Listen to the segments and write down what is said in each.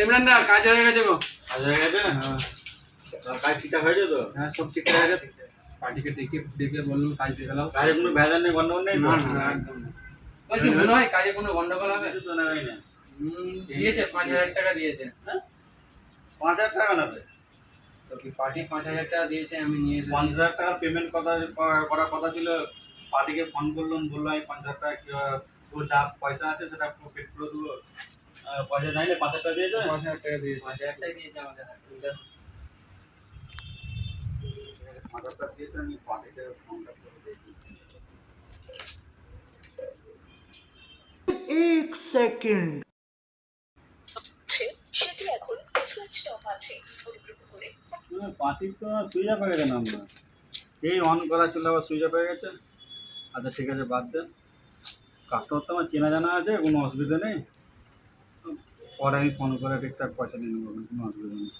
ইমরান দা কাজ হয়ে গেছে গো। কাজ হয়ে গেছে? হ্যাঁ কাজ ঠিকঠাক হয়েছে তো? হ্যাঁ সব ঠিক হয়ে গেছে। পার্টিকে ডেকে ডেকে বললাম কাজ দিয়ে গেলাম। কাজে কোনো ভেজাল নেই, গন্ডগোল নেই তো? না না একদম না। ওই কি মনে হয় কাজে কোনো গন্ডগোল হবে? কিছু তো নেই না। দিয়েছে 5,000 টাকা দিয়েছে। 5,000 টাকা নেবে? তো কি পার্টি 5,000 টাকা দিয়েছে, আমি নিয়ে এসেছি। 5,000 টাকা পেমেন্ট করার কথা ছিল। পার্টিকে ফোন করলাম, বললো এই 5,000 টাকা পুরো যা পয়সা আছে সেটা পুরো পেড করে দেবো। পয়সা চাইলে 5,000 টাকা দিয়েছে? 5,000 টাকা দিয়েছে। 5,000 টাকা দিয়েছে আমাদের। 5,000 টাকা দিয়েছে, আমি পার্টিকে ফোনটা করে দেখি। एक सेकंड সেটি এখন সুইচ অফ আছে। অনুগ্রহ করে পার্টির তো সুইচ অফ হয়ে গেছে নাম্বার। এই অন করা ছিল আবার সুইচ অফ হয়ে গেছে। আচ্ছা ঠিক আছে, বাদ দেন। কাস্টমার তো আমার চেনা জানা আছে, কোনো অসুবিধা নেই। পরে আমি ফোন করে ঠিকঠাক পয়সা নিয়ে নেবো, কোনো অসুবিধা নেই।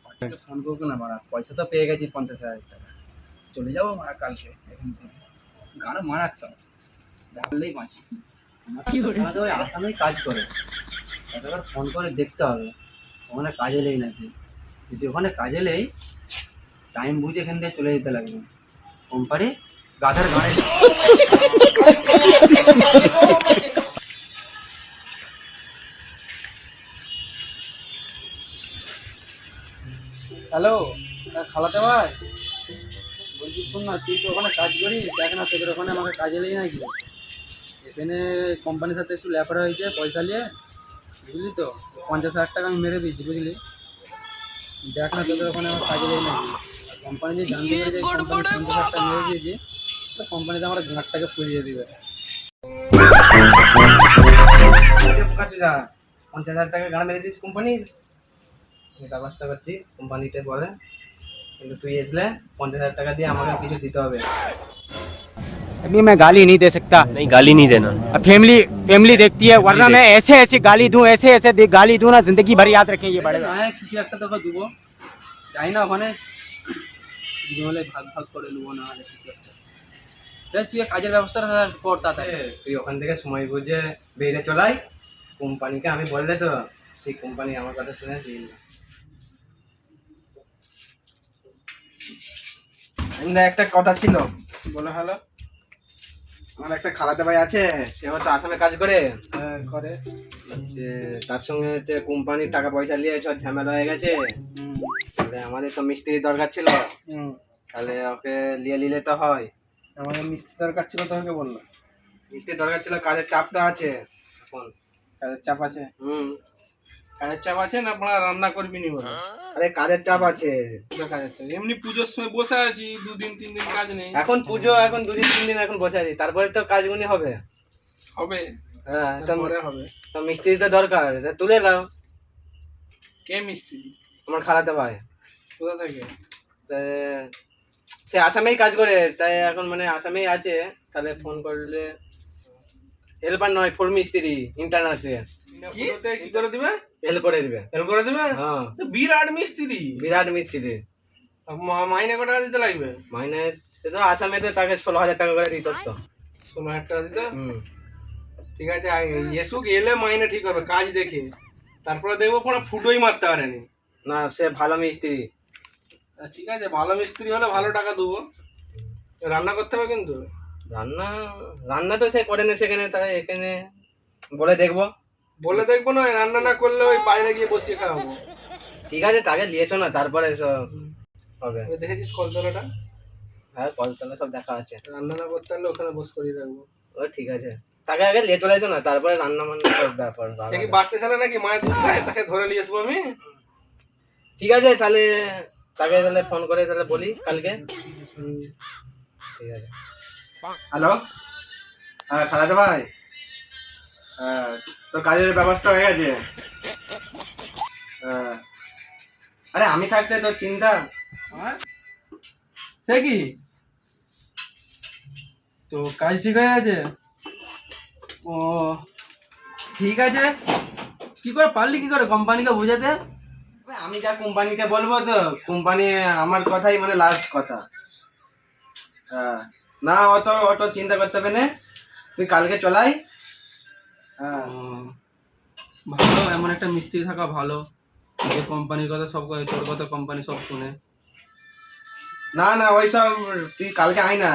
পার্টিকে ফোন করবো না মারা, পয়সা তো পেয়ে গেছি 50,000 টাকা। চলে যাবো মারা কালকে এখান থেকে। গাড়ো মারাক সব জানলেই বাঁচি। আমাদের ওই আসামেই কাজ করে, একবার ফোন করে দেখতে হবে ওখানে কাজে নেই নাকি। যদি ওখানে কাজে নেই, টাইম বুঝে এখান থেকে চলে যেতে লাগবে। কোম্পানি গাধার গাড়ি। হ্যালো খালাতে ভাই, বলছি শোন না, তুই তো ওখানে কাজ করিস, দেখ না তোদের ওখানে আমাকে কাজে নেই নাকি। এখানে কোম্পানির সাথে একটু ল্যাফার হয়েছে পয়সা নিয়ে, বুঝলি তো। 50,000 টাকা আমি মেরে দিয়েছি, বুঝলি। দেখ না তোদের ওখানে আমার কাজে নেই নাকি। কোম্পানি যে জানতে পেরে যে কোম্পানি 50,000 টাকা মেরে দিয়েছি, তো কোম্পানিতে আমার ঘাটটাকে ফুরিয়ে দিবে। 50,000 টাকা গান মেরে দিয়েছি কোম্পানির, ব্যবস্থা করছি কোম্পানিতে বলে। কিন্তু তুই আসলে 50,000 টাকা দিয়ে আমাকে কিছু দিতে হবে। अभी मैं गाली नहीं दे सकता। नहीं गाली नहीं देना। अब फैमिली फैमिली देखती है, वरना मैं ऐसे ऐसे गाली दूं, ऐसे ऐसे गाली दूं ना, जिंदगी भर याद रखें ये बड़ेगा। হ্যাঁ কিছু একটা তোকে দেবো, যাই না ওখানে যদি হলে ভাগ ভাগ করে নেবো, না হলে কিছু একটা। তুই কাজের ব্যবস্থাটা কর তাড়াতাড়ি। তুই ওখান থেকে সময় বুঝে বেরিয়ে চলাই। কোম্পানিকে আমি বললে তো সেই কোম্পানি আমার কথা শুনে দিই না। একটা কথা ছিল। বলো। হ্যালো, আমার একটা খালাতে ভাই আছে, সে হচ্ছে আসামে কাজ করে। করে যে তার সঙ্গে হচ্ছে কোম্পানির টাকা পয়সা নিয়ে সব ঝামেলা হয়ে গেছে। তাহলে আমাদের তো মিস্ত্রি দরকার ছিল, তাহলে ওকে নিয়ে নিলে তো হয়। আমাদের মিস্ত্রি দরকার ছিল, তোমাকে বললো মিস্ত্রি দরকার ছিল। কাজের চাপ তো আছে এখন। কাজের চাপ আছে? কাজের চাপ আছে না, আপনারা রান্না করবি নি বলো? আরে কাজের চাপ আছে। কাজের চাপ এমনি পুজোর সময় বসে আছি, 2-3 দিন কাজ নেই। এখন পুজো, এখন 2-3 দিন এখন বসে আছি, তারপরে তো কাজগুলি হবে। হবে? হ্যাঁ তারপরে হবে। তো মিস্ত্রি তো দরকার, তুলে দাও। কে মিস্ত্রি? আমার খালাতে ভাই। কোথা থেকে? সে আসামেই কাজ করে, তাই এখন মানে আসামেই আছে। তাহলে ফোন করলে হেল্পার নয়, ফোর মিস্ত্রি ইন্টারন্যাশনাল। কি করে দিবে? হেল্প করে দিবে। হেল্প করে দিবে? হ্যাঁ। বিরাট মিস্ত্রি। বিরাট মিস্ত্রি। মাইনে কত টাকা দিতে লাগবে? মাইনে তো আসামেতে তাকে 16,000 টাকা করে দিত। তো 16,000 টাকা দিতে? ঠিক আছে, এসুক, এলে মাইনে ঠিক হবে কাজ দেখে। তারপরে দেখবো কোনো ফুটোই মারতে পারেনি। না সে ভালো মিস্ত্রি। ঠিক আছে, ভালো মিস্ত্রি হলে ভালো টাকা দেবো। রান্না করতে হবে কিন্তু। রান্না রান্না তো সে করে না সেখানে, তাই এখানে বলে দেখবো। বলে দেখবো না, রান্না না করলে ওই বাইরে গিয়ে বসিয়ে খাওয়াবো। ঠিক আছে, তাকে নিয়েছো না, তারপরে সব হবে। দেখেছিস কলতলাটা? হ্যাঁ কলতলা সব দেখা আছে। রান্না না করতে হলে ওখানে বস করিয়ে রাখবো। ও ঠিক আছে, তাকে আগে নিয়ে চলে আসো না, তারপরে রান্না বান্না সব ব্যাপার। কি বাচ্চা ছেলে নাকি মায়ের দুধ খায়? তাকে ধরে নিয়ে আসবো আমি। ঠিক আছে, তাহলে তাকে তাহলে ফোন করে তাহলে বলি কালকে। ঠিক আছে। হ্যালো, হ্যাঁ খালাতে ভাই, হ্যাঁ তোর কাজের ব্যবস্থা হয়ে গেছে? হ্যাঁ, আরে আমি থাকতে তোর চিন্তা। সে কি তো কাজ ঠিক হয়ে গেছে? ও ঠিক আছে, কি করে পারলি কি করে কোম্পানিকে বোঝাতে? আমি যা কোম্পানিকে বলবো, তো কোম্পানি আমার কথাই মানে লাস্ট কথা। হ্যাঁ না অত অত চিন্তা করতে হবে না, তুই কালকে চলাই। হ্যাঁ ভালো, এমন একটা মিস্ত্রি থাকা ভালো যে কোম্পানির কথা সব করে, তোর কথা কোম্পানি সব শুনে। না না ওইসব তুই কালকে আয় না,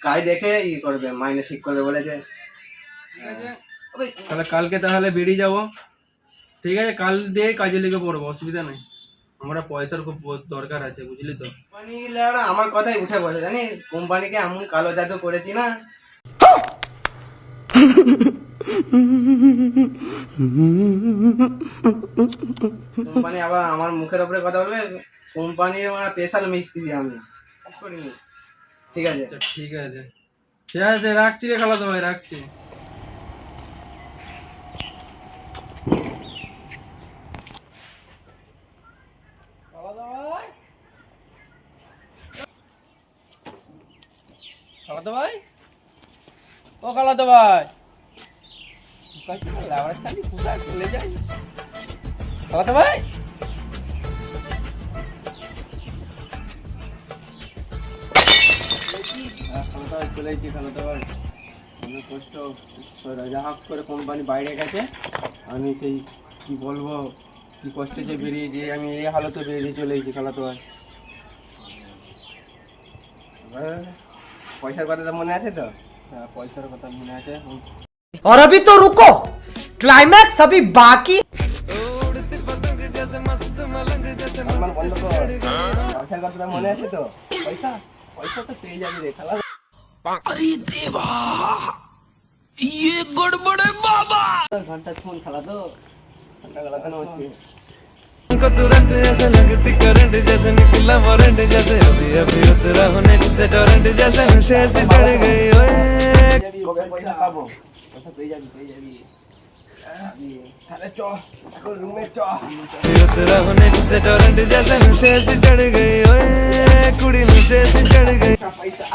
কাজ দেখে ই করবে, মাইনে ঠিক করবে বলেছে। তাহলে কালকে তাহলে বেরিয়ে যাব, ঠিক আছে? কাল দিয়ে কাজে লেগে পড়বো, অসুবিধা নেই। আমরা পয়সার খুব দরকার আছে, বুঝলি তো। কোম্পানি আমার কথাই উঠে বসে, জানিস কোম্পানিকে এমন কালো জাদু করেছি না। কোম্পানি আবার আমার মুখের উপরে কথা বলবে, কোম্পানির আমার স্পেশাল মিস্ত্রি আমি করিনি। ঠিক আছে আচ্ছা ঠিক আছে, ঠিক আছে, রাখছি রে খালাতো ভাই, রাখছি। খালাতো ভাই, ও খালাতো ভাই, কোথায় চলে যাই? খালাতো ভাই, চলে এসেছি খালাতো ভাই। অনেক কষ্ট, রাজাহাত করে কোম্পানি বাইরে গেছে, আমি সেই কি বলবো, কি কষ্টে যে বেরিয়েছি, আমি এই হালতে বেরিয়ে চলে এসেছি খালাতো ভাই। পয়সার কথা মনে আছে তো? হ্যাঁ পয়সার কথা মনে আছে। और अभी तो रुको, क्लाइमैक्स अभी बाकी। আমার বন্ধ কর, পয়সার কথা মনে আছে তো? পয়সা পয়সা তো পেয়ে যাবি রে খালা। ঘন্টা ফোন খালা তো, ঘন্টা গলা কেন হচ্ছে? को तुरंत ऐसे लगती करंट जैसे निकला वारंट जैसे अभी अभी उतरा होने से टोरेंट जैसे होशे से चढ़ गई ओए কবে পয়সা পাবো? পয়সা পেয়ে যাবি, পেয়ে যাবি। তাহলে চ এখন রুমে চ। उतरा होने से टोरेंट जैसे होशे से चढ़ गई ओए कुड़ी नशे से चढ़ गई পয়সা